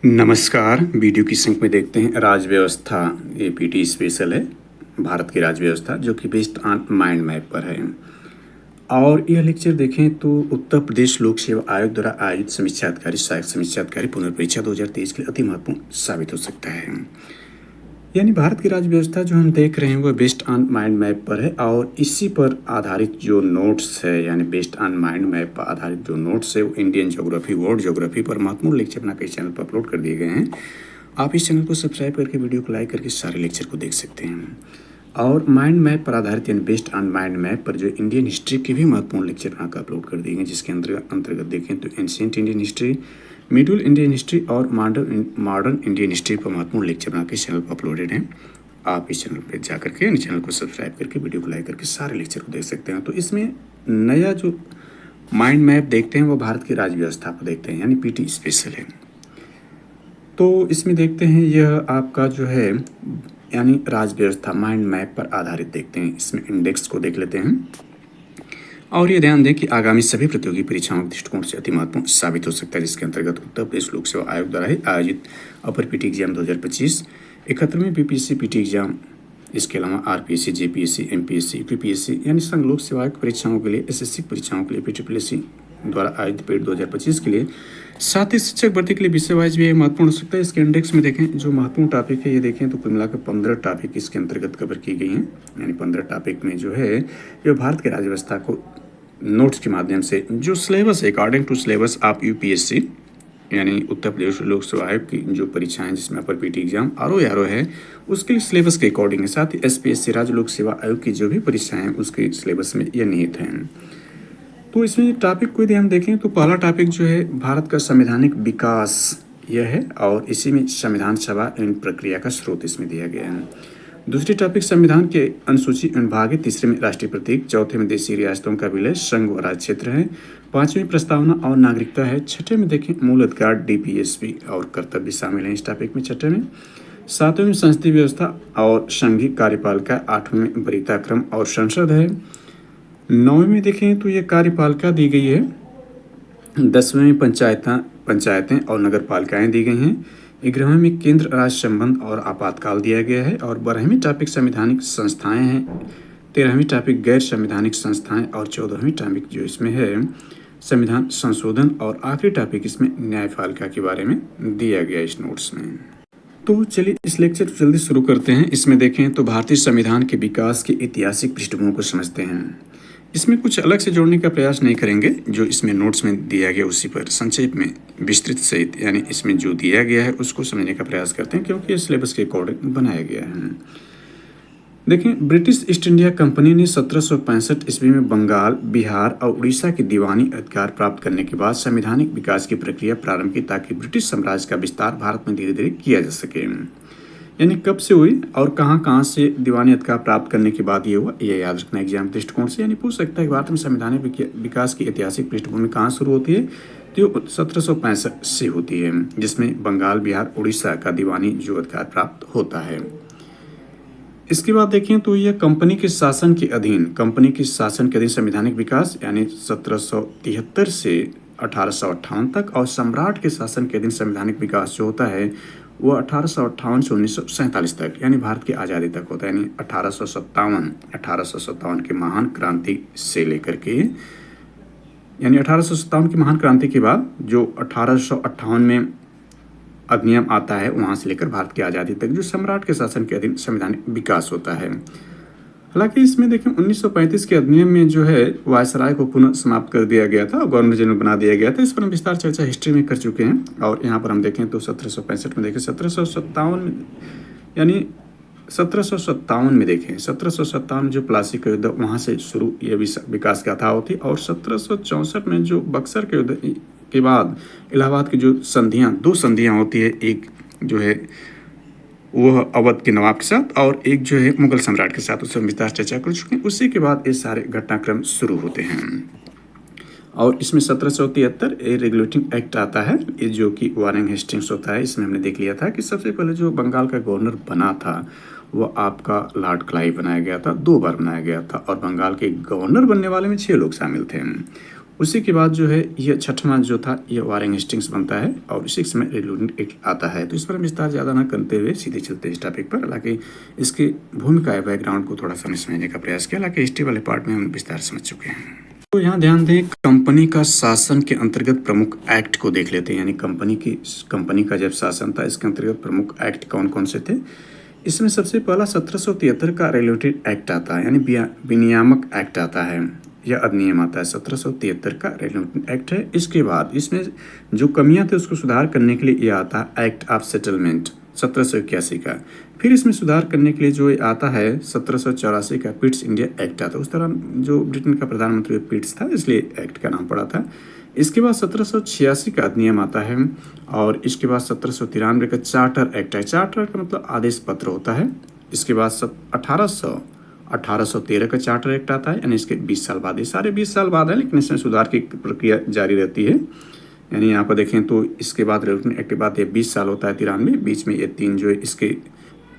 नमस्कार। वीडियो की सिंक में देखते हैं राज्य व्यवस्था। ये पीटी स्पेशल है, भारत की राज्य व्यवस्था जो कि बेस्ड ऑन माइंड मैप पर है। और यह लेक्चर देखें तो उत्तर प्रदेश लोक सेवा आयोग द्वारा आयोजित समीक्षा अधिकारी सहायक समीक्षा अधिकारी पुनर्परीक्षा 2023 के लिए अति महत्वपूर्ण साबित हो सकता है। यानी भारत की राज्य व्यवस्था जो हम देख रहे हैं वह बेस्ड ऑन माइंड मैप पर है और इसी पर आधारित जो नोट्स है, यानी बेस्ड ऑन माइंड मैप पर आधारित जो नोट्स है वो इंडियन ज्योग्राफी, वर्ल्ड ज्योग्राफी पर महत्वपूर्ण लेक्चर बना के चैनल पर अपलोड कर दिए गए हैं। आप इस चैनल को सब्सक्राइब करके वीडियो को लाइक करके सारे लेक्चर को देख सकते हैं। और माइंड मैप पर आधारित यानी बेस्ड ऑन माइंड मैप पर जो इंडियन हिस्ट्री के भी महत्वपूर्ण लेक्चर बनाकर अपलोड कर दिए गए, जिसके अंतर्गत देखें तो ancient Indian history, middle Indian history और मॉडर्न इंडियन हिस्ट्री पर महत्वपूर्ण लेक्चर बना के चैनल पर अपलोडेड हैं। आप इस चैनल पर जाकर के चैनल को सब्सक्राइब करके वीडियो को लाइक करके सारे लेक्चर को देख सकते हैं। तो इसमें नया जो माइंड मैप देखते हैं वो भारत की राज्य व्यवस्था को देखते हैं, यानी पीटी स्पेशल है। तो इसमें देखते हैं यह आपका जो है यानी राज्य व्यवस्था माइंड मैप पर आधारित देखते हैं। इसमें इंडेक्स को देख लेते हैं और ये ध्यान दें कि आगामी सभी प्रतियोगी परीक्षाओं के दृष्टिकोण से अति महत्वपूर्ण साबित हो सकता है, जिसके अंतर्गत उत्तर प्रदेश लोक सेवा आयोग द्वारा ही आयोजित अपर पीटी एग्जाम 2025, 71वें बीपीएससी पीटी एग्जाम, इसके अलावा आरपीएससी, जेपीएससी, एमपीएससी, यूपीपीएससी यानी संघ लोक सेवा परीक्षाओं के लिए, एसएससी परीक्षाओं के लिए पीटीपीएससी द्वारा आयोजित पेड 2025 के लिए, साथ ही शिक्षक भर्ती के लिए विषय वाइज भी महत्वपूर्ण हो सकता है। इसके इंडेक्स में देखें जो महत्वपूर्ण टॉपिक है ये देखें तो कुल मिलाकर 15 टॉपिक इसके अंतर्गत कवर की गई हैं। यानी 15 टॉपिक में जो है ये भारत की राज्य व्यवस्था को नोट्स के माध्यम से जो सिलेबस है अकॉर्डिंग टू सिलेबस आप यूपीएससी यानी उत्तर प्रदेश लोक सेवा आयोग की जो परीक्षाएं जिसमें अपर पीटी एग्जाम आरओ है उसके लिए सिलेबस के अकॉर्डिंग है। साथ ही एसपीएससी राज्य लोक सेवा आयोग की जो भी परीक्षाएं हैं उसके सिलेबस में ये निहित हैं। तो इसमें टॉपिक को यदि हम देखें तो पहला टॉपिक जो है भारत का संवैधानिक विकास यह है और इसी में संविधान सभा इन प्रक्रिया का स्रोत इसमें दिया गया है। दूसरी टॉपिक संविधान के अनुसूची अनुभाग है। तीसरे में राष्ट्रीय प्रतीक, चौथे में देशी रियासतों का विलय, संघ व राज्य क्षेत्र है। पांचवें प्रस्तावना और नागरिकता है। छठे में देखें मूल अधिकार, डीपीएसपी और कर्तव्य शामिल हैं इस टॉपिक में छठे में। सातवें में संसदीय व्यवस्था और संघीय कार्यपालिका। आठवें में वरीयता क्रम और संसद है। नौवें में देखें तो ये कार्यपालिका दी गई है। 10वें में पंचायतें और नगर पालिकाएँ दी गई हैं। 11वें में केंद्र राज्य संबंध और आपातकाल दिया गया है और 12वीं टॉपिक संवैधानिक संस्थाएं हैं। 13वीं टॉपिक गैर संवैधानिक संस्थाएं और 14वीं टॉपिक जो इसमें है संविधान संशोधन और आखिरी टॉपिक इसमें न्यायपालिका के बारे में दिया गया इस नोट्स में। तो चलिए इस लेक्चर को जल्दी शुरू करते हैं। इसमें देखें तो भारतीय संविधान के विकास के ऐतिहासिक पृष्ठभूमि को समझते हैं। इसमें कुछ अलग से जोड़ने का प्रयास नहीं करेंगे, जो इसमें नोट्स में दिया गया उसी पर संक्षेप में विस्तृत सहित यानी इसमें जो दिया गया है उसको समझने का प्रयास करते हैं, क्योंकि ये सिलेबस के अकॉर्डिंग बनाया गया है। देखें ब्रिटिश ईस्ट इंडिया कंपनी ने 1765 ईस्वी में बंगाल, बिहार और उड़ीसा के दीवानी अधिकार प्राप्त करने के बाद संवैधानिक विकास की प्रक्रिया प्रारंभ की, ताकि ब्रिटिश साम्राज्य का विस्तार भारत में धीरे धीरे किया जा सके। यानी कब से हुई और कहाँ से दीवानी अधिकार प्राप्त करने के बाद ये हुआ, ये याद रखना एग्जाम दृष्टिकोण से। यानी पूछ सकता है भारत में संवैधानिक विकास की ऐतिहासिक पृष्ठभूमि कहाँ शुरू होती है, तो 1765 से होती है, जिसमें बंगाल, बिहार, उड़ीसा का दीवानी जो अधिकार प्राप्त होता है। इसके बाद देखें तो यह कंपनी के शासन के अधीन संवैधानिक विकास यानी 1773 से 1858 तक, और सम्राट के शासन के अधीन संवैधानिक विकास जो होता है वो 1858 से 1947 तक यानी भारत की आज़ादी तक होता है। यानी 1857 के महान क्रांति से लेकर के यानी 1857 की महान क्रांति के बाद जो 1858 में अधिनियम आता है वहाँ से लेकर भारत की आज़ादी तक जो सम्राट के शासन के अधीन संवैधानिक विकास होता है। हालांकि इसमें देखें 1935 के अधिनियम में जो है वायसराय को पुनः समाप्त कर दिया गया था और गवर्नर जनरल बना दिया गया था। इस पर हम विस्तार चर्चा हिस्ट्री में कर चुके हैं। और यहाँ पर हम देखें तो 1765 में देखें 1757 में यानी 1757 में देखें 1757 जो प्लासी का युद्ध वहाँ से शुरू ये विकास गाथा होती, और 1764 में जो बक्सर के युद्ध के बाद इलाहाबाद की जो दो संधियाँ होती है, एक जो है वह अवध के नवाब के साथ और एक जो है मुगल सम्राट के साथ, उसमें विस्तार चर्चा कर चुके हैं। उसी के बाद ये सारे घटनाक्रम शुरू होते हैं। और इसमें 1773 रेगुलेटिंग एक्ट आता है, ये जो कि वारेन हेस्टिंग्स होता है। इसमें हमने देख लिया था कि सबसे पहले जो बंगाल का गवर्नर बना था वो आपका लॉर्ड क्लाइव बनाया गया था, 2 बार बनाया गया था, और बंगाल के गवर्नर बनने वाले में 6 लोग शामिल थे। उसी के बाद जो है ये छठवां जो था ये वारेन हेस्टिंग्स बनता है और इसी समय रेगुलेटिंग एक्ट आता है। तो इस पर हम विस्तार ज़्यादा ना करते हुए सीधे चलते हैं इस टॉपिक पर। हालांकि इसकी भूमिका या बैकग्राउंड को थोड़ा सा समझने का प्रयास किया, हालांकि हिस्ट्री वाले पार्ट में हम विस्तार समझ चुके हैं। तो यहाँ ध्यान दें, कंपनी का शासन के अंतर्गत प्रमुख एक्ट को देख लेते हैं। यानी कंपनी का जब शासन था इसके अंतर्गत प्रमुख एक्ट कौन कौन से थे। इसमें सबसे पहला 1773 का रेगुलेटरी एक्ट आता है, यानी विनियामक एक्ट आता है या अधिनियम आता है। 1773 का रेगुलेटरी एक्ट है। इसके बाद इसमें जो कमियां थे उसको सुधार करने के लिए ये आता है एक्ट ऑफ सेटलमेंट 1781 का। फिर इसमें सुधार करने के लिए जो आता है 1784 का पिट्स इंडिया एक्ट आता है। उस दौरान जो ब्रिटेन का प्रधानमंत्री पिट्स था इसलिए एक्ट का नाम पड़ा था। इसके बाद 1786 का अधिनियम आता है और इसके बाद 1793 का चार्टर एक्ट है। चार्टर का मतलब आदेश पत्र होता है। इसके बाद 1813 का चार्टर एक्ट आता है, यानी इसके 20 साल बाद। ये सारे 20 साल बाद है, लेकिन इसमें सुधार की प्रक्रिया जारी रहती है। यानी यहाँ पर देखें तो इसके बाद रेगुलेटरी एक्ट के बाद ये 20 साल होता है 93, बीच में ये 3 जो है इसके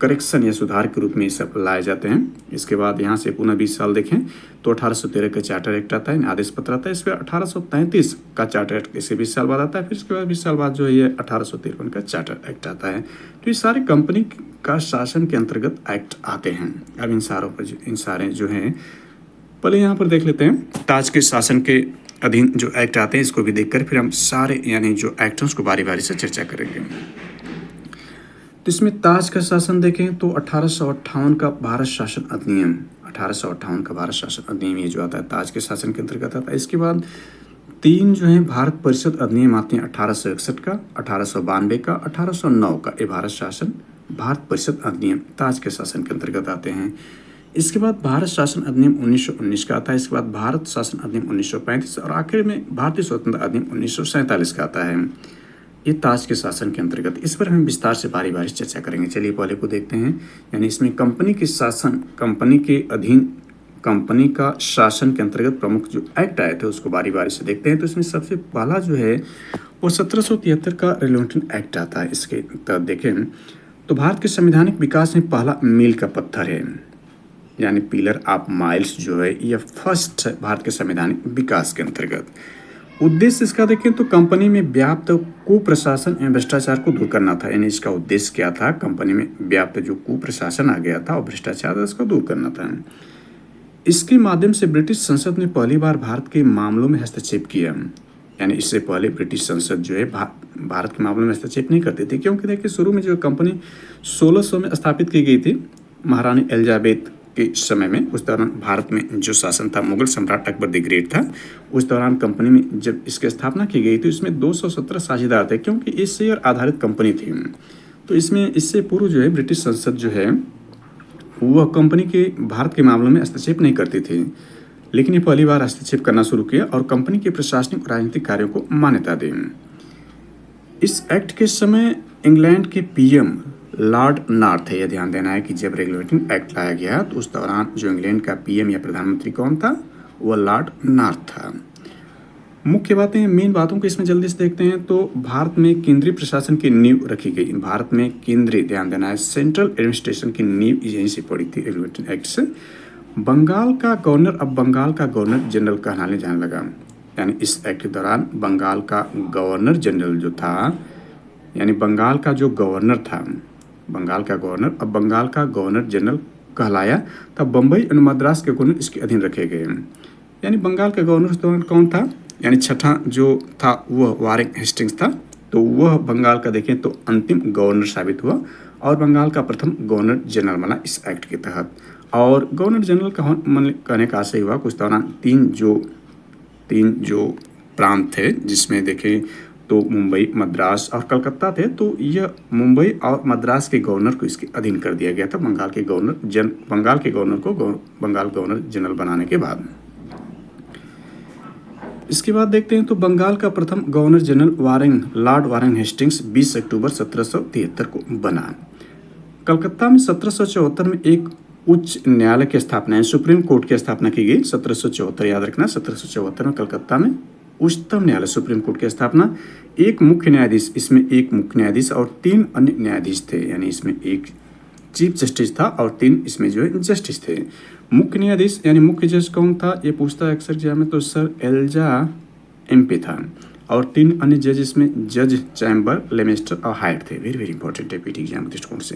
करेक्शन या सुधार के रूप में ये सब लाए जाते हैं। इसके बाद यहाँ से पुनः 20 साल देखें तो 1813 का चार्टर एक्ट आता है, आदेश पत्र आता है। इसके बाद 1833 का चार्टर एक्ट इससे 20 साल बाद आता है। फिर इसके बाद 20 साल बाद जो है ये 1853 का चार्टर एक्ट आता है। तो ये सारे कंपनी का शासन के अंतर्गत एक्ट आते हैं। अब इन सारे जो हैं पहले यहाँ पर देख लेते हैं ताज के शासन के अधीन जो एक्ट आते हैं, इसको भी देखकर फिर हम सारे यानी जो एक्ट हैं उसको बारी बारी से चर्चा करेंगे। तो इसमें ताज का शासन देखें तो 1858 का भारत शासन अधिनियम, 1858 का भारत शासन अधिनियम ये जो आता है ताज के शासन के अंतर्गत आता है। इसके बाद 3 जो है भारत परिषद अधिनियम आते हैं 1861 का, 1892 का, 1809 का। ये भारत परिषद अधिनियम ताज के शासन के अंतर्गत आते हैं। इसके बाद भारत शासन अधिनियम 1919 का आता है। इसके बाद भारत शासन अधिनियम 1935 और आखिर में भारतीय स्वतंत्रता अधिनियम 1947 का आता है। ये ताज के शासन के अंतर्गत, इस पर हम विस्तार से बारी बारी चर्चा करेंगे। चलिए पहले को देखते हैं। यानी इसमें कंपनी के शासन, कंपनी के अधीन कंपनी का शासन के अंतर्गत प्रमुख जो एक्ट आए थे उसको बारी बारी से देखते हैं। तो इसमें सबसे पहला जो है वो 1773 का रेगुलेटरी एक्ट आता है। इसके तहत देखें तो भारत के संवैधानिक विकास में पहला मील का पत्थर है, यानी पिलर ऑफ माइल्स जो है यह फर्स्ट भारत के संवैधानिक विकास के अंतर्गत। उद्देश्य इसका देखें तो कंपनी में व्याप्त कुप्रशासन एवं भ्रष्टाचार को दूर करना था। यानी इसका उद्देश्य क्या था, कंपनी में व्याप्त जो कुप्रशासन आ गया था और भ्रष्टाचार इसको दूर करना था। इसके माध्यम से ब्रिटिश संसद ने पहली बार भारत के मामलों में हस्तक्षेप किया। यानी इससे पहले ब्रिटिश संसद जो है भारत के मामलों में हस्तक्षेप नहीं करती थी, क्योंकि देखिए शुरू में जो कंपनी 1600 में स्थापित की गई थी महारानी एलिजाबेथ के समय में। उस दौरान भारत में जो शासन था मुगल सम्राट अकबर द ग्रेट था। उस दौरान कंपनी में जब इसकी स्थापना की गई तो इसमें 217 साझेदार थे, क्योंकि ये शेयर आधारित कंपनी थी। तो इसमें इससे पूर्व जो है ब्रिटिश संसद जो है वह कंपनी के भारत के मामलों में हस्तक्षेप नहीं करती थी, लेकिन ये पहली बार हस्तक्षेप करना शुरू किया और कंपनी के प्रशासनिक और राजनीतिक कार्यों को मान्यता दी। इस एक्ट के समय इंग्लैंड के पीएम लॉर्ड नॉर्थ है। यह ध्यान देना है कि जब रेगुलेटरी एक्ट लाया गया तो उस दौरान जो इंग्लैंड का पीएम या प्रधानमंत्री कौन था, वह लॉर्ड नॉर्थ था। मुख्य बातें, मेन बातों को इसमें जल्दी से देखते हैं। तो भारत में केंद्रीय प्रशासन की नींव रखी गई। भारत में केंद्रीय, ध्यान देना है, सेंट्रल एडमिनिस्ट्रेशन की नींव यहीं से पड़ी थी रेगुलेटरी एक्ट से। बंगाल का गवर्नर अब बंगाल का गवर्नर जनरल कहलाने जाने लगा। यानी इस एक्ट के दौरान बंगाल का गवर्नर जनरल जो था, यानी बंगाल का जो गवर्नर था, बंगाल का गवर्नर अब बंगाल का गवर्नर जनरल कहलाया। तब बम्बई और मद्रास के गवर्नर इसके अधीन रखे गए। यानी बंगाल का गवर्नर उस दौरान कौन था, यानी छठा जो था वह वारेन हेस्टिंग्स था। तो वह बंगाल का देखें तो अंतिम गवर्नर साबित हुआ और बंगाल का प्रथम गवर्नर जनरल बना इस एक्ट के तहत। और गवर्नर जनरल का कहने का आशय हुआ उस दौरान तीन जो प्रांत थे, जिसमें देखें तो मुंबई, मद्रास और कलकत्ता थे। तो यह मुंबई और मद्रास के गवर्नर को इसके अधीन कर दिया गया था बंगाल के गवर्नर को बंगाल गवर्नर जनरल बनाने के बाद। इसके बाद देखते हैं तो बंगाल का प्रथम governor general Lord Warren Hastings 20 अक्टूबर 1773 को बना। कलकत्ता में 1774 में एक उच्च न्यायालय की स्थापना है, सुप्रीम कोर्ट की स्थापना की गई। 1774 याद रखना, 1774 में कलकत्ता में उच्चतम न्यायालय सुप्रीम कोर्ट की स्थापना। एक मुख्य न्यायाधीश, इसमें एक मुख्य न्यायाधीश और 3 अन्य न्यायाधीश थे। यानी इसमें एक चीफ जस्टिस था और 3 इसमें जो है जस्टिस थे। मुख्य न्यायाधीश यानी मुख्य जज कौन था, ये पूछता है अक्सर एग्जाम में। तो सर एलिजा एमपी था और 3 अन्य जज इसमें जज, चैम्बर, लेमेस्टर और हाइट थे। वेरी वेरी इंपॉर्टेंट है पीटी एग्जाम दृष्टिकोण से।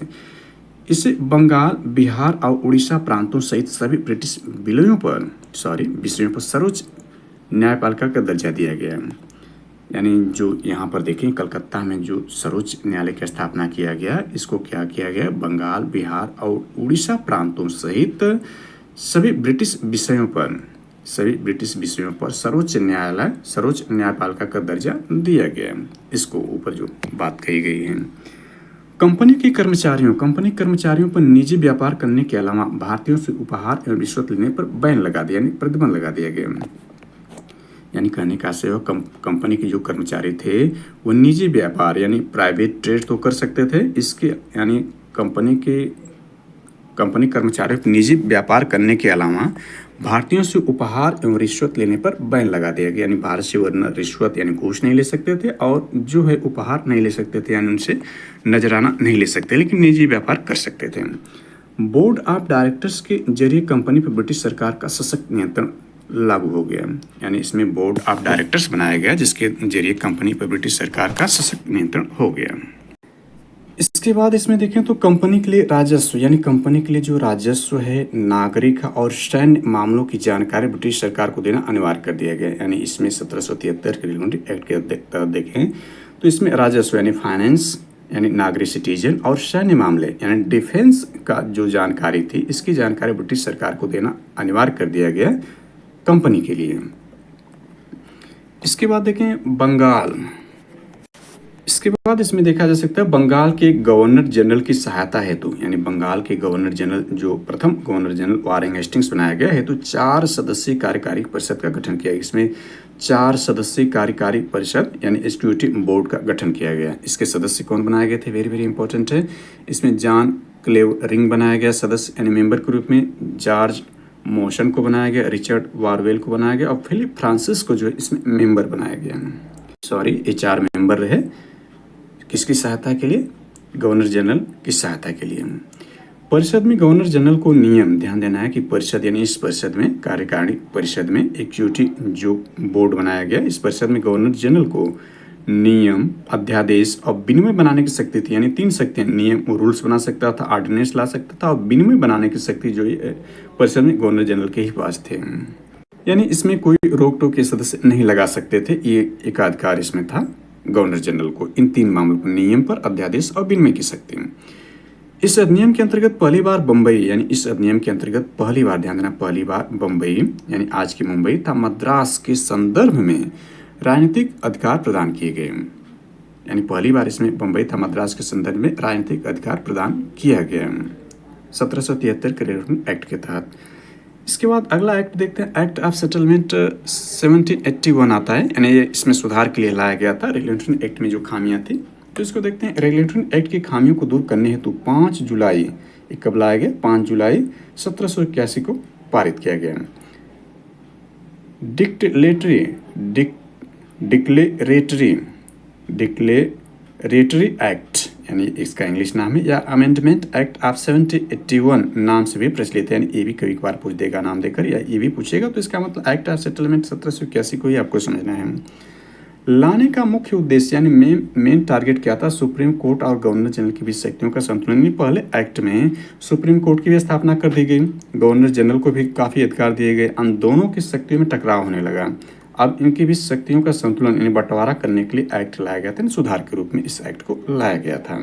इससे बंगाल, बिहार और उड़ीसा प्रांतों सहित सभी ब्रिटिश विषयों पर सर्वोच्च न्यायपालिका का दर्जा दिया गया। यानी जो यहाँ पर देखें कलकत्ता में जो सर्वोच्च न्यायालय की स्थापना किया गया, इसको क्या किया गया, बंगाल, बिहार और उड़ीसा प्रांतों सहित सभी ब्रिटिश विषयों पर सर्वोच्च न्यायपालिका का दर्जा दिया गया। इसको ऊपर जो बात कही गई है। कंपनी के कर्मचारियों पर निजी व्यापार करने के अलावा भारतीयों से उपहार एवं रिश्वत लेने पर बैन लगा दिया, यानी प्रतिबंध लगा दिया गया। यानी कहने का आशय कंपनी के जो कर्मचारी थे वो निजी व्यापार यानी प्राइवेट ट्रेड तो कर सकते थे, इसके यानी कंपनी कर्मचारियों को निजी व्यापार करने के अलावा भारतीयों से उपहार एवं रिश्वत लेने पर बैन लगा दिया गया। यानी भारत से वरना रिश्वत यानी घूस नहीं ले सकते थे और जो है उपहार नहीं ले सकते थे, यानी उनसे नजराना नहीं ले सकते, लेकिन निजी व्यापार कर सकते थे। बोर्ड ऑफ डायरेक्टर्स के जरिए कंपनी पर ब्रिटिश सरकार का सशक्त नियंत्रण लागू हो गया। यानी इसमें बोर्ड ऑफ डायरेक्टर्स बनाया गया जिसके जरिए कंपनी पर ब्रिटिश सरकार का सशक्त नियंत्रण हो गया। इसके बाद इसमें देखें तो कंपनी के लिए राजस्व, यानी कंपनी के लिए जो राजस्व है, नागरिक और सैन्य मामलों की जानकारी ब्रिटिश सरकार को देना अनिवार्य कर दिया गया। यानी इसमें 1773 के रेगुलेटरी एक्ट के तहत देखें तो इसमें राजस्व यानी फाइनेंस यानी नागरिक सिटीजन और सैन्य मामले यानी डिफेंस का जो जानकारी थी, इसकी जानकारी ब्रिटिश सरकार को देना अनिवार्य कर दिया गया कंपनी के लिए। इसके बाद देखें बंगाल। इसके बाद इसमें देखा जा सकता है बंगाल के गवर्नर जनरल की सहायता हेतु, यानी बंगाल के गवर्नर जनरल जो प्रथम गवर्नर जनरल वारेन हेस्टिंग्स बनाया गया हेतु 4 सदस्यीय कार्यकारी परिषद का गठन किया गया। इसमें 4 सदस्यीय कार्यकारी परिषद यानी एग्जीक्यूटिव बोर्ड का गठन किया गया। इसके सदस्य कौन बनाए गए थे, वेरी वेरी इंपॉर्टेंट है। इसमें जॉन क्लेवरिंग बनाया गया सदस्य यानी मेंबर के रूप में, जॉर्ज मोशन को बनाया गया, रिचर्ड वारवेल को बनाया गया और फिलिप फ्रांसिस को जो है इसमें मेंबर बनाया गया। ये 4 मेंबर रहे किसकी सहायता के लिए, गवर्नर जनरल की सहायता के लिए। परिषद में गवर्नर जनरल को नियम, ध्यान देना है कि परिषद यानी इस परिषद में कार्यकारिणी परिषद में एग्जीक्यूटिव जो बोर्ड बनाया गया, इस परिषद में गवर्नर जनरल को नियम, अध्यादेश और विनिमय बनाने की शक्ति थी। यानी 3 शक्तियां, नियम और रूल्स बना सकता था, ऑर्डिनेंस ला सकता था और विनिमय बनाने की शक्ति जो परिषद में गवर्नर जनरल के ही पास थे। यानी इसमें कोई रोक टोक के सदस्य नहीं लगा सकते थे, ये एकाधिकार इसमें था गवर्नर जनरल को इन 3 मामलों पर, नियम पर, अध्यादेश और विनिमय की शक्ति। इस अधिनियम के अंतर्गत पहली बार बम्बई, यानी इस अधिनियम के अंतर्गत पहली बार, ध्यान देना पहली बार बम्बई यानी आज की मुंबई था मद्रास के संदर्भ में राजनीतिक अधिकार प्रदान किए गए। यानी पहली बार इसमें बम्बई था मद्रास के संदर्भ में राजनीतिक अधिकार प्रदान किया गया 1773 के रेगुलेटरी एक्ट के तहत। इसके बाद अगला एक्ट देखते हैं, एक्ट ऑफ सेटलमेंट 1781 आता है। यानी ये इसमें सुधार के लिए लाया गया था रेगुलेटरी एक्ट में जो खामियां थी, तो इसको देखते हैं। रेगुलेटरी एक्ट की खामियों को दूर करने हेतु 5 जुलाई, कब लाया गया, 5 जुलाई 1781 को पारित किया गया। डिक्लेरेटरी एक्ट यानी इसका इंग्लिश नाम है, या अमेंडमेंट एक्ट ऑफ 1781 नाम से भी प्रचलित है। यानी ये भी कभी कभार पूछ देगा नाम देकर, या ये भी पूछेगा, तो इसका मतलब एक्ट ऑफ सेटलमेंट 1781 को ही आपको समझना है। लाने का मुख्य उद्देश्य यानी मेन टारगेट क्या था, सुप्रीम कोर्ट और गवर्नर जनरल की बीच शक्तियों का संतुलन। पहले एक्ट में सुप्रीम कोर्ट की भी स्थापना कर दी गई, गवर्नर जनरल को भी काफ़ी अधिकार दिए गए, उन दोनों की शक्तियों में टकराव होने लगा। अब इनकी भी शक्तियों का संतुलन यानी बंटवारा करने के लिए एक्ट लाया गया था, सुधार के रूप में इस एक्ट को लाया गया था।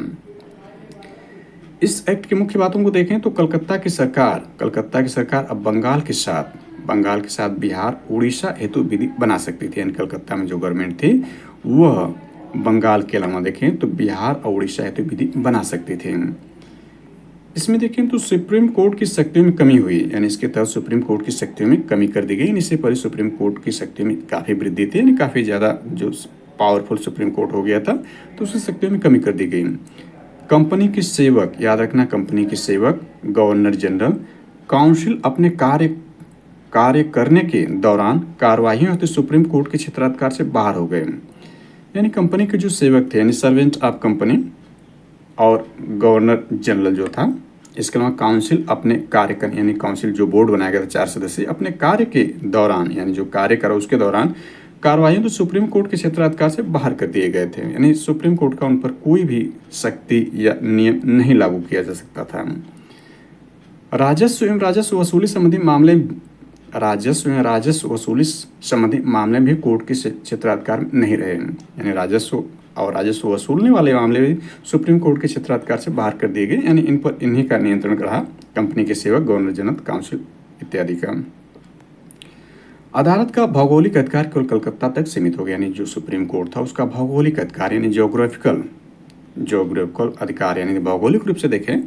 इस एक्ट की मुख्य बातों को देखें तो कलकत्ता की सरकार अब बंगाल के साथ बिहार, उड़ीसा हेतु विधि बना सकती थी। यानी कलकत्ता में जो गवर्नमेंट थी वह बंगाल के अलावा देखें तो बिहार और उड़ीसा हेतु विधि बना सकती थी। इसमें देखें तो सुप्रीम कोर्ट की शक्तियों में कमी हुई, यानी इसके तहत सुप्रीम कोर्ट की शक्तियों में कमी कर दी गई। इससे पहले सुप्रीम कोर्ट की शक्तियों में काफ़ी वृद्धि थी, यानी काफ़ी ज़्यादा जो पावरफुल सुप्रीम कोर्ट हो गया था, तो उसकी शक्तियों में कमी कर दी गई। कंपनी के सेवक, याद रखना, कंपनी के सेवक, गवर्नर जनरल, काउंसिल अपने कार्य करने के दौरान कार्यवाहियों हेतु सुप्रीम कोर्ट के क्षेत्राधिकार से बाहर हो गए। यानी कंपनी के जो सेवक थे यानी सर्वेंट ऑफ कंपनी और गवर्नर जनरल जो था, इसके अलावा काउंसिल अपने कार्य कर, यानी काउंसिल जो बोर्ड बनाया गया था 4 सदस्य, अपने कार्य के दौरान यानी जो कार्य करा उसके दौरान कार्रवाई तो सुप्रीम कोर्ट के क्षेत्राधिकार से बाहर कर दिए गए थे, यानी सुप्रीम कोर्ट का उन पर कोई भी शक्ति या नियम नहीं लागू किया जा सकता था। राजस्व एवं राजस्व वसूली संबंधी मामले भी कोर्ट के क्षेत्राधिकार में नहीं रहे, यानी राजस्व और राजस्व वसूलने वाले मामले भी सुप्रीम कोर्ट के क्षेत्राधिकार से बाहर कर दिए गए, यानी इन पर इन्हीं का नियंत्रण रहा, कंपनी के सेवक, गवर्नर जनरल, काउंसिल इत्यादि का। अदालत का भौगोलिक अधिकार केवल कलकत्ता तक सीमित हो गया, यानी जो सुप्रीम कोर्ट था उसका भौगोलिक अधिकार यानी ज्योग्राफिकल अधिकार, यानी भौगोलिक रूप से देखें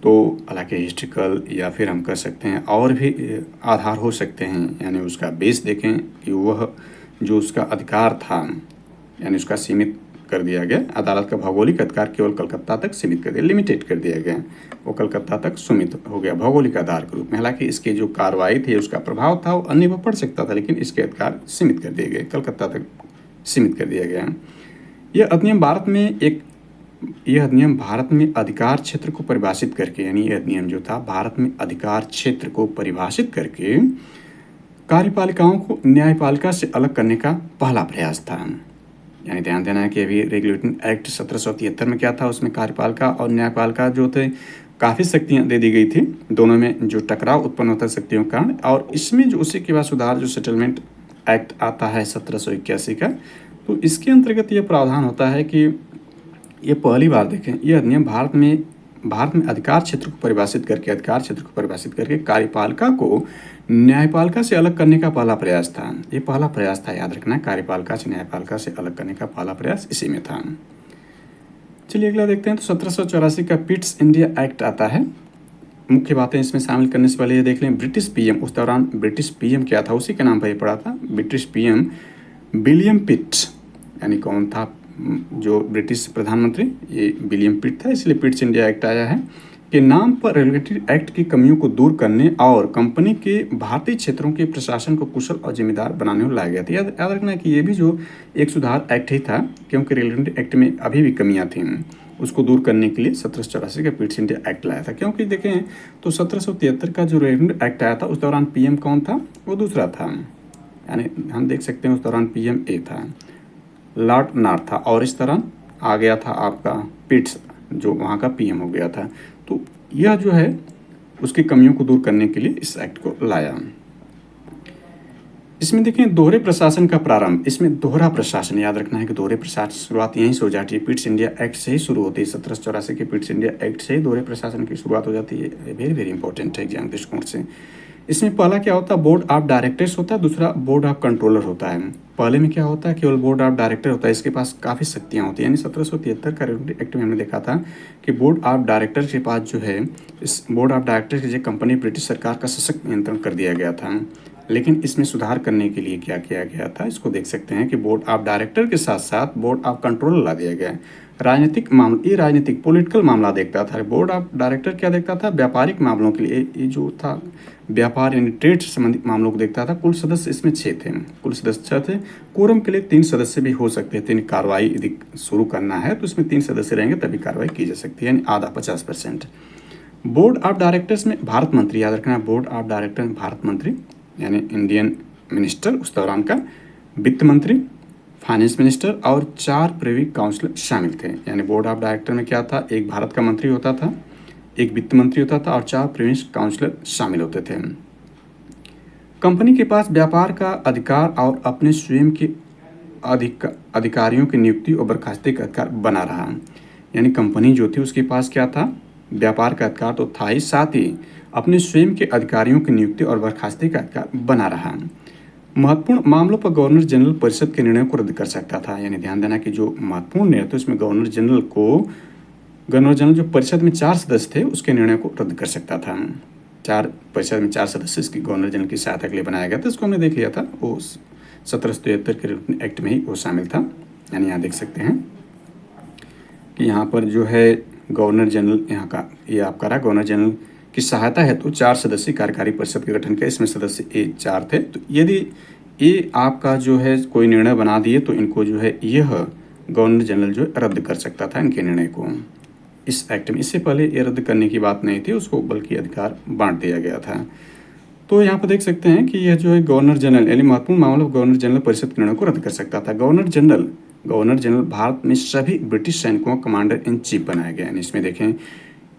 तो हालांकि हिस्ट्रिकल या फिर हम कह सकते हैं और भी आधार हो सकते हैं, यानी उसका बेस देखें कि वह जो उसका अधिकार था यानी उसका सीमित कर दिया गया। अदालत का भौगोलिक अधिकार केवल कलकत्ता तक सीमित कर दिया, लिमिटेड कर दिया गया, वो कलकत्ता तक सीमित हो गया भौगोलिक आधार के रूप में। हालांकि इसके जो कार्रवाई थी, उसका प्रभाव था वो अन्य पर पड़ सकता था, लेकिन इसके अधिकार सीमित कर दिए गए, कलकत्ता तक सीमित कर दिया गया। यह अधिनियम भारत में अधिकार क्षेत्र को परिभाषित करके, यानी यह अधिनियम जो था भारत में अधिकार क्षेत्र को परिभाषित करके कार्यपालिकाओं को न्यायपालिका से अलग करने का पहला प्रयास था। यानी ध्यान देना है कि अभी रेगुलेटिंग एक्ट 1773 में क्या था, उसमें कार्यपालिका और न्यायपालिका जो थे काफ़ी शक्तियाँ दे दी गई थी, दोनों में जो टकराव उत्पन्न होता है शक्तियों के कारण। और इसमें जो उसी के बाद सुधार जो सेटलमेंट एक्ट आता है 1781 का, तो इसके अंतर्गत ये प्रावधान होता है कि ये पहली बार देखें, यह अधिनियम भारत में अधिकार क्षेत्र को परिभाषित करके कार्यपालिका को न्यायपालिका से अलग करने का पहला प्रयास था। ये पहला प्रयास था, याद रखना, कार्यपालिका से न्यायपालिका से अलग करने का पहला प्रयास इसी में था। चलिए अगला देखते हैं। तो 1784 का पिट्स इंडिया एक्ट आता है। मुख्य बातें इसमें शामिल करने से पहले ये देख लें, ब्रिटिश पीएम, उस दौरान ब्रिटिश पीएम क्या था, उसी के नाम पर ये पड़ा था, ब्रिटिश पीएम विलियम पिट, यानी कौन था जो ब्रिटिश प्रधानमंत्री, ये विलियम पिट था, इसलिए पिट्स इंडिया एक्ट आया है, के नाम पर रेगुलेटरी एक्ट की कमियों को दूर करने और कंपनी के भारतीय क्षेत्रों के प्रशासन को कुशल और जिम्मेदार बनाने में लाया गया था। याद रखना है कि ये भी जो एक सुधार एक्ट ही था, क्योंकि रेगुलेटरी एक्ट में अभी भी कमियां थीं, उसको दूर करने के लिए 1784 का पिट्स इंडिया एक्ट लाया था। क्योंकि देखें तो 1773 का जो रेगुलेटरी एक्ट आया था, उस दौरान पीएम कौन था, वो दूसरा था, यानी हम देख सकते हैं उस दौरान पीएम ए था, लॉर्ड नॉर्थ था, और इस दौरान आ गया था आपका पिट्स, जो वहाँ का पीएम हो गया था। तो यह जो है उसकी कमियों को दूर करने के लिए इस एक्ट को लाया। इसमें देखें दोहरे प्रशासन का प्रारंभ, इसमें दोहरा प्रशासन, याद रखना है कि दोहरे प्रशासन शुरुआत यहीं से हो जाती है, पिट्स इंडिया एक्ट से ही शुरू होती है। 1784 के पिट्स इंडिया एक्ट से ही दोहरे प्रशासन की शुरुआत हो जाती है। वेरी वेरी इंपॉर्टेंट है एग्जाम दृष्टिकोण से। इसमें पहला क्या होता है, बोर्ड ऑफ डायरेक्टर्स होता है, दूसरा बोर्ड ऑफ कंट्रोलर होता है। पहले में क्या होता है, केवल बोर्ड ऑफ डायरेक्टर होता है, इसके पास काफ़ी शक्तियाँ होती हैं। यानी 1773 का रेगुलेटरी एक्ट में हमने देखा था कि बोर्ड ऑफ डायरेक्टर के पास जो है, इस बोर्ड ऑफ डायरेक्टर की कंपनी ब्रिटिश सरकार का सशक्त नियंत्रण कर दिया गया था। लेकिन इसमें सुधार करने के लिए क्या किया गया था, इसको देख सकते हैं कि बोर्ड ऑफ डायरेक्टर के साथ साथ बोर्ड ऑफ कंट्रोलर ला दिया गया। राजनीतिक मामला, ये राजनीतिक पॉलिटिकल मामला देखता था। बोर्ड ऑफ डायरेक्टर क्या देखता था, व्यापारिक मामलों के लिए, ये जो था व्यापार यानी ट्रेड से संबंधित मामलों को देखता था। कुल सदस्य इसमें 6 थे, कुल सदस्य 6 थे। कोरम के लिए 3 सदस्य भी हो सकते थे, कार्रवाई यदि शुरू करना है तो इसमें 3 सदस्य रहेंगे तभी कार्रवाई की जा सकती है, यानी आधा 50%। बोर्ड ऑफ डायरेक्टर्स में भारत मंत्री, याद रखना, बोर्ड ऑफ डायरेक्टर में भारत मंत्री यानी इंडियन मिनिस्टर उस दौरान का, वित्त मंत्री, फाइनेंस मिनिस्टर और 4 प्रिवी काउंसिलर शामिल थे। यानी बोर्ड ऑफ डायरेक्टर में क्या था, एक भारत का मंत्री होता था, एक वित्त मंत्री होता था और 4 प्रिवी काउंसिलर शामिल होते थे। कंपनी के पास व्यापार का अधिकार और अपने स्वयं के अधिकारियों की नियुक्ति और बर्खास्ती का अधिकार बना रहा। यानी कंपनी जो थी उसके पास क्या था, व्यापार का अधिकार तो था ही, साथ ही अपने स्वयं के अधिकारियों की नियुक्ति और बर्खास्ती का अधिकार बना रहा। महत्वपूर्ण मामलों पर गवर्नर जनरल परिषद के निर्णय को रद्द कर सकता था। यानी ध्यान देना कि जो महत्वपूर्ण निर्णय थे उसमें गवर्नर जनरल जो परिषद में 4 सदस्य थे उसके निर्णय को रद्द कर सकता था। परिषद में 4 सदस्य इसकी गवर्नर जनरल की सहायता के लिए बनाया गया था, इसको हमने देख लिया था, वो 1773 के एक्ट में ही वो शामिल था। यानी यहाँ देख सकते हैं कि यहाँ पर जो है गवर्नर जनरल, यहाँ का ये आपका रहा, गवर्नर जनरल की सहायता है तो 4 सदस्यीय कार्यकारी परिषद के गठन का, इसमें सदस्य ये 4 थे। तो यदि ये आपका जो है कोई निर्णय बना दिए तो इनको जो है यह गवर्नर जनरल जो रद्द कर सकता था इनके निर्णय को इस एक्ट में। इससे पहले ये रद्द करने की बात नहीं थी उसको, बल्कि अधिकार बांट दिया गया था। तो यहाँ पर देख सकते हैं कि यह जो है गवर्नर जनरल यानी महत्वपूर्ण मामलों गवर्नर जनरल परिषद के निर्णय को रद्द कर सकता था। गवर्नर जनरल भारत में सभी ब्रिटिश सैनिकों का कमांडर इन चीफ बनाया गया। यानी इसमें देखें,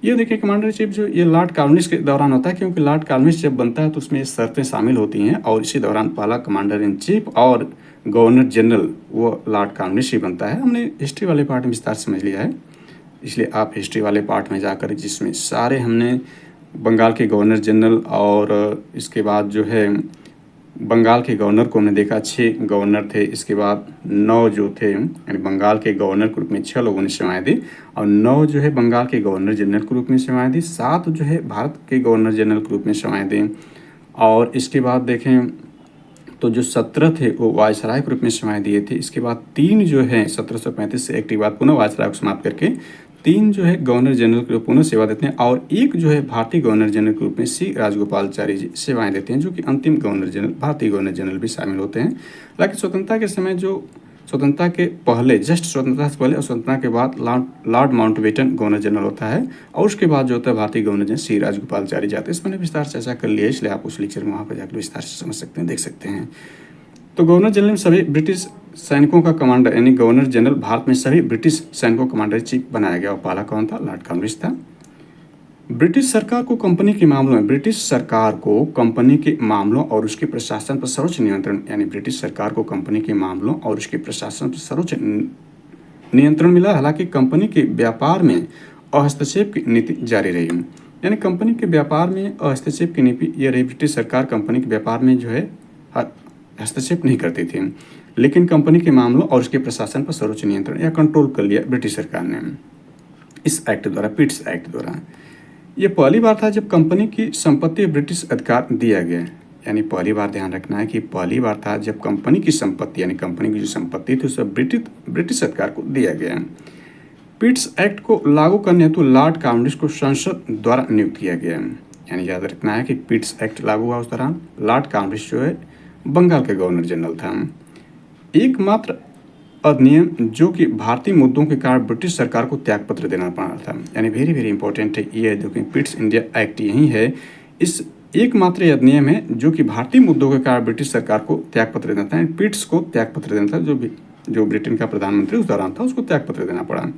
ये देखिए कमांडर इन चीफ जो ये लॉर्ड कॉर्नवालिस के दौरान होता है, क्योंकि लॉर्ड कॉर्नवालिस जब बनता है तो उसमें शर्तें शामिल होती हैं और इसी दौरान पहला कमांडर इन चीफ और गवर्नर जनरल वो लॉर्ड कॉर्नवालिस ही बनता है। हमने हिस्ट्री वाले पार्ट में विस्तार समझ लिया है, इसलिए आप हिस्ट्री वाले पार्ट में जाकर जिसमें सारे हमने बंगाल के गवर्नर जनरल और इसके बाद जो है बंगाल के गवर्नर को हमने देखा 6 गवर्नर थे, इसके बाद 9 जो थे यानी बंगाल के गवर्नर के रूप में 6 लोगों ने सेवाएं दी और 9 जो है बंगाल के गवर्नर जनरल के रूप में सेवाएं दी, 7 जो है भारत के गवर्नर जनरल के रूप में सेवाएं दी और इसके बाद देखें तो जो 17 थे वो वायसराय के रूप में सेवाएं दिए थे। इसके बाद 3 जो है 1735 से एक्ट के बाद पुनः वायसराय को समाप्त करके 3 जो है गवर्नर जनरल के रूप पुनः सेवा देते हैं और एक जो है भारतीय गवर्नर जनरल के रूप में सी राजगोपालाचारी जी सेवाएं देते हैं, जो कि अंतिम गवर्नर जनरल भारतीय गवर्नर जनरल भी शामिल होते हैं। हालांकि स्वतंत्रता के समय जो स्वतंत्रता के पहले जस्ट स्वतंत्रता से पहले और स्वतंत्रता के बाद लॉर्ड माउंटबेटन गवर्नर जनरल होता है और उसके बाद जो होता है भारतीय गवर्नर जनरल सी राजगोपालाचारी जाते हैं। इस मैंने विस्तार से चर्चा कर लिया है, इसलिए आप उस लेक्चर में वहाँ पर जाकर विस्तार से समझ सकते हैं, देख सकते हैं। तो गवर्नर जनरल में सभी ब्रिटिश सैनिकों का कमांडर यानी गवर्नर जनरल भारत में सभी ब्रिटिश सैनिकों का कमांडर चीफ बनाया गया और पहला कौन था? लॉर्ड कॉर्नवालिस था। ब्रिटिश सरकार को कंपनी के मामलों और उसके प्रशासन पर सर्वोच्च नियंत्रण यानी ब्रिटिश सरकार को कंपनी के मामलों और उसके प्रशासन पर सर्वोच्च नियंत्रण मिला। हालांकि कंपनी के व्यापार में हस्तक्षेप की नीति जारी रही, यानी कंपनी के व्यापार में हस्तक्षेप की नीति ये रही। ब्रिटिश सरकार कंपनी के व्यापार में जो है हस्तक्षेप नहीं करती थी, लेकिन कंपनी के मामलों और उसके प्रशासन पर सर्वोच्च नियंत्रण या कंट्रोल कर लिया ब्रिटिश सरकार ने इस एक्ट द्वारा, पिट्स एक्ट द्वारा। यह पहली बार था जब कंपनी की संपत्ति ब्रिटिश अधिकार दिया गया, यानी पहली बार ध्यान रखना है कि पहली बार था जब कंपनी की संपत्ति यानी कंपनी की जो संपत्ति थी उसे ब्रिटिश अधिकार को दिया गया। पिट्स एक्ट को लागू करने हेतु लॉर्ड कॉर्नवालिस को संसद द्वारा नियुक्त किया गया, यानी याद रखना है कि पिट्स एक्ट लागू हुआ उस दौरान लॉर्ड कॉर्नवालिस जो है बंगाल के गवर्नर जनरल था। एकमात्र अधिनियम जो कि भारतीय मुद्दों के कारण ब्रिटिश सरकार को त्यागपत्र देना पड़ा था, यानी वेरी वेरी इंपॉर्टेंट है ये, जो कि पिट्स इंडिया एक्ट यही है। इस एकमात्र अधिनियम है जो कि भारतीय मुद्दों के कारण ब्रिटिश सरकार को त्यागपत्र देना था, पिट्स को त्यागपत्र देना था। जो ब्रिटेन का प्रधानमंत्री उस दौरान था उसको त्यागपत्र देना पड़ा।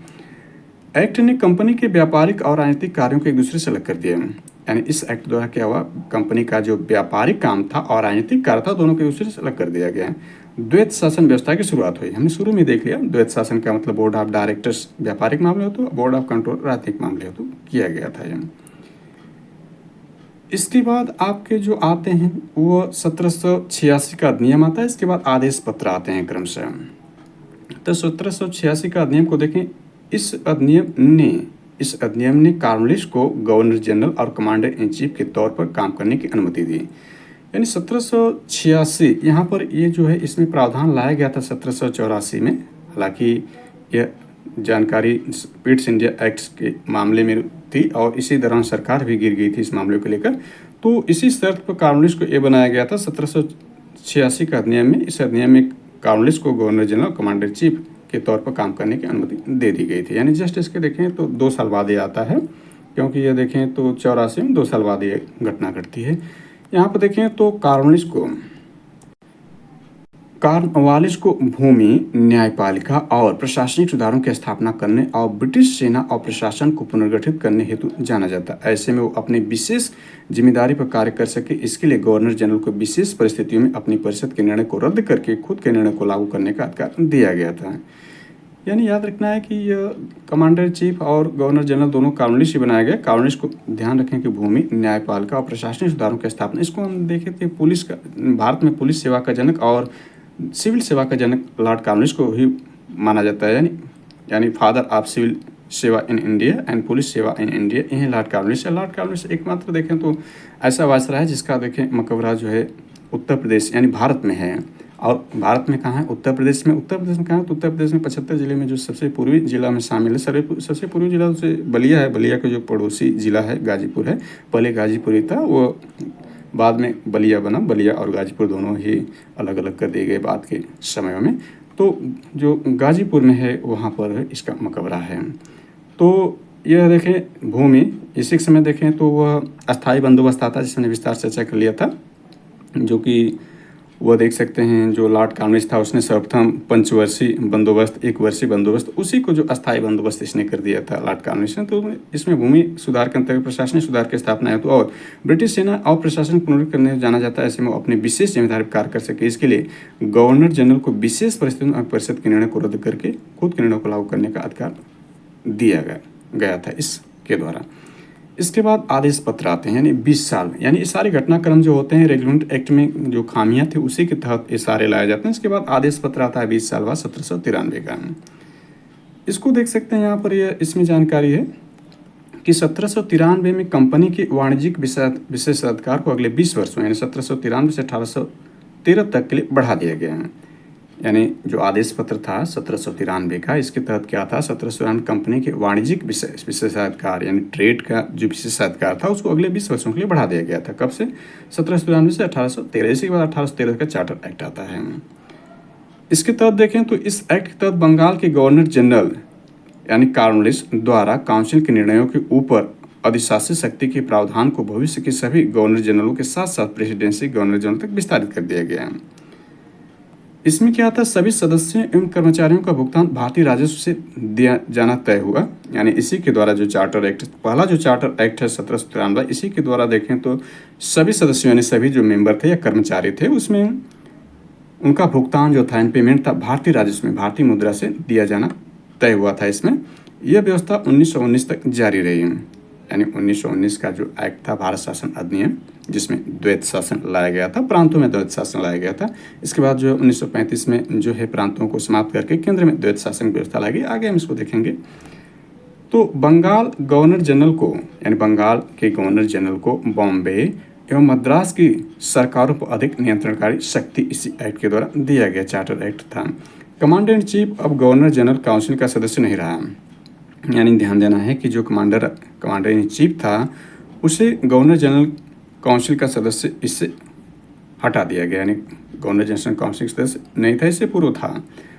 एक्ट ने कंपनी के व्यापारिक और राजनीतिक कार्यों को एक दूसरे से अलग कर दिया, यानी इस एक्ट द्वारा क्या हुआ, कंपनी का जो व्यापारिक काम था और राजनीतिक कार्य था दोनों को एक दूसरे से अलग कर दिया गया। द्वैत शासन व्यवस्था की शुरुआत हुई, हमने शुरू में देख लिया। द्वैत शासन का मतलब बोर्ड ऑफ डायरेक्टर्स व्यापारिक मामले हो तो बोर्ड ऑफ कंट्रोल राजनीतिक मामले हो तो किया गया था यह। इसके बाद आपके जो आते हैं वो 1786 का अधिनियम आता है, इसके बाद आदेश पत्र आते हैं क्रमशः। तो 1786 का अधिनियम को देखें, इस अधिनियम ने कॉर्नवालिस को गवर्नर जनरल और कमांडर इन चीफ के तौर पर काम करने की अनुमति दी। यानी 1786 यहाँ पर ये जो है इसमें प्रावधान लाया गया था 1784 में। हालांकि यह जानकारी पिट्स इंडिया एक्ट के मामले में थी और इसी दौरान सरकार भी गिर गई थी इस मामले को लेकर, तो इसी शर्त पर कॉर्नवालिस को ये बनाया गया था 1786 का अधिनियम में। इस अधिनियम में कॉर्नवालिस को गवर्नर जनरल कमांडर चीफ के तौर पर काम करने की अनुमति दे दी गई थी। यानी जस्ट इसके देखें तो 2 साल बाद ये आता है, क्योंकि ये देखें तो 84 में 2 साल बाद ये घटना घटती है। यहाँ पर देखें तो कॉर्नवालिस को भूमि, न्यायपालिका और प्रशासनिक सुधारों की स्थापना करने और ब्रिटिश सेना और प्रशासन को पुनर्गठित करने हेतु जाना जाता है। ऐसे में वो अपनी विशेष जिम्मेदारी पर कार्य कर सके, इसके लिए गवर्नर जनरल को विशेष परिस्थितियों में अपनी परिषद के निर्णय को रद्द करके खुद के निर्णय को लागू करने का अधिकार दिया गया था। यानी याद रखना है कि यह कमांडर चीफ और गवर्नर जनरल दोनों कॉर्नवालिस ही बनाया गया। कॉर्नवालिस को ध्यान रखें कि भूमि, न्यायपालिका और प्रशासनिक सुधारों की स्थापना, इसको हम देखे थे पुलिस का, भारत में पुलिस सेवा का जनक और सिविल सेवा का जनक लॉर्ड कॉर्नवालिस को ही माना जाता है, यानी फादर ऑफ सिविल सेवा इन इंडिया एंड पुलिस सेवा इन इंडिया, यही लॉर्ड कॉर्नवालिस है। लॉर्ड कॉर्नवालिस एकमात्र देखें तो ऐसा वायसराय है जिसका देखें मकबरा जो है उत्तर प्रदेश यानी भारत में है। और भारत में कहाँ है? उत्तर प्रदेश में। उत्तर प्रदेश में कहाँ है? तो उत्तर प्रदेश में 75 जिले में जो सबसे पूर्वी जिला में शामिल है, सबसे पूर्वी जिला से बलिया है। बलिया का जो पड़ोसी जिला है गाजीपुर है। पहले गाजीपुर ही था, वो बाद में बलिया बना। बलिया और गाजीपुर दोनों ही अलग अलग कर दिए गए बाद के समय में। तो जो गाजीपुर में है वहाँ पर इसका मकबरा है। तो यह देखें भूमि, इसी समय देखें तो वह अस्थाई बंदोबस्त आता है जिसमें विस्तार से चर्चा कर लिया था, जो कि वह देख सकते हैं जो लॉर्ड कॉर्नवालिस था उसने सर्वप्रथम पंचवर्षीय बंदोबस्त, एक वर्षीय बंदोबस्त, उसी को जो अस्थाई बंदोबस्त इसने कर दिया था लॉर्ड कॉर्नवालिस ने। तो इसमें भूमि सुधार के अंतर्गत प्रशासनिक सुधार की स्थापना है तो और ब्रिटिश सेना और प्रशासन पुनर्गठन करने जाना जाता है, ऐसे में वो अपनी विशेष जिम्मेदारी कार्य कर सके। इसके लिए गवर्नर जनरल को विशेष परिस्थितियों में परिषद के निर्णय को रद्द करके खुद के निर्णय को लागू करने का अधिकार दिया गया था इसके द्वारा। इसके बाद आदेश पत्र आते हैं, यानी 20 साल, यानी ये सारे घटनाक्रम जो होते हैं रेगुलेमेंट एक्ट में जो खामियां थे उसी के तहत ये सारे लाए जाते हैं। इसके बाद आदेश पत्र आता है 20 साल बाद 1793 का। इसको देख सकते हैं यहाँ पर, ये इसमें जानकारी है कि 1793 में कंपनी के वाणिज्यिक विशेषाधिकार को अगले 20 वर्षों यानी 1793 से 1813 तक के लिए बढ़ा दिया गया है। यानी जो आदेश पत्र था 1793 का, इसके तहत क्या था, 1793 कंपनी के वाणिज्यिक विशेषाधिकार यानी ट्रेड का जो विशेषाधिकार था उसको अगले 20 वर्षों के लिए बढ़ा दिया गया था। कब से? 1793 से 1813। इसी के बाद 1813 का चार्टर एक्ट आता है। इसके तहत देखें तो इस एक्ट के तहत बंगाल के गवर्नर जनरल यानी कॉर्नवालिस द्वारा काउंसिल के निर्णयों के ऊपर अधिशासी शक्ति के प्रावधान को भविष्य के सभी गवर्नर जनरलों के साथ साथ प्रेसिडेंसी गवर्नर जनरल तक विस्तारित कर दिया गया है। इसमें क्या था, सभी सदस्यों एवं कर्मचारियों का भुगतान भारतीय राजस्व से दिया जाना तय हुआ। यानी इसी के द्वारा जो चार्टर एक्ट, पहला जो चार्टर एक्ट है 1793, इसी के द्वारा देखें तो सभी सदस्यों यानी सभी जो मेंबर थे या कर्मचारी थे उसमें उनका भुगतान जो था, पेमेंट था भारतीय राजस्व में भारतीय मुद्रा से दिया जाना तय हुआ था। इसमें यह व्यवस्था 1919 तक जारी रही। यानी 1919 का जो एक्ट था भारत शासन अधिनियम, जिसमें द्वैत शासन लाया गया था, प्रांतों में द्वैत शासन लाया गया था। इसके बाद जो 1935 में जो है प्रांतों को समाप्त करके केंद्र में द्वैत शासन व्यवस्था लाई गई। आगे हम इसको देखेंगे। तो बंगाल गवर्नर जनरल को, यानी बंगाल के गवर्नर जनरल को बॉम्बे एवं मद्रास की सरकारों पर अधिक नियंत्रणकारी शक्ति इसी एक्ट के द्वारा दिया गया चार्टर एक्ट था। कमांडर इन चीफ अब गवर्नर जनरल काउंसिल का सदस्य नहीं रहा। यानी ध्यान देना है कि जो कमांडर इन चीफ था उसे गवर्नर जनरल काउंसिल का सदस्य इससे हटा दिया गया, यानी गवर्नर जनरल काउंसिल का सदस्य नहीं था, इससे पूर्व था।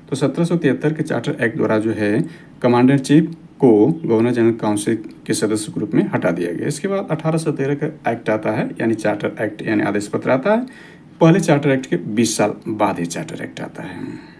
तो 1773 के चार्टर एक्ट द्वारा जो है कमांडर इन चीफ को गवर्नर जनरल काउंसिल के सदस्य के रूप में हटा दिया गया। इसके बाद 1813 का एक्ट आता है, यानी चार्टर एक्ट यानी आदेश पत्र आता है। पहले चार्टर एक्ट के 20 साल बाद ही चार्टर एक्ट आता है।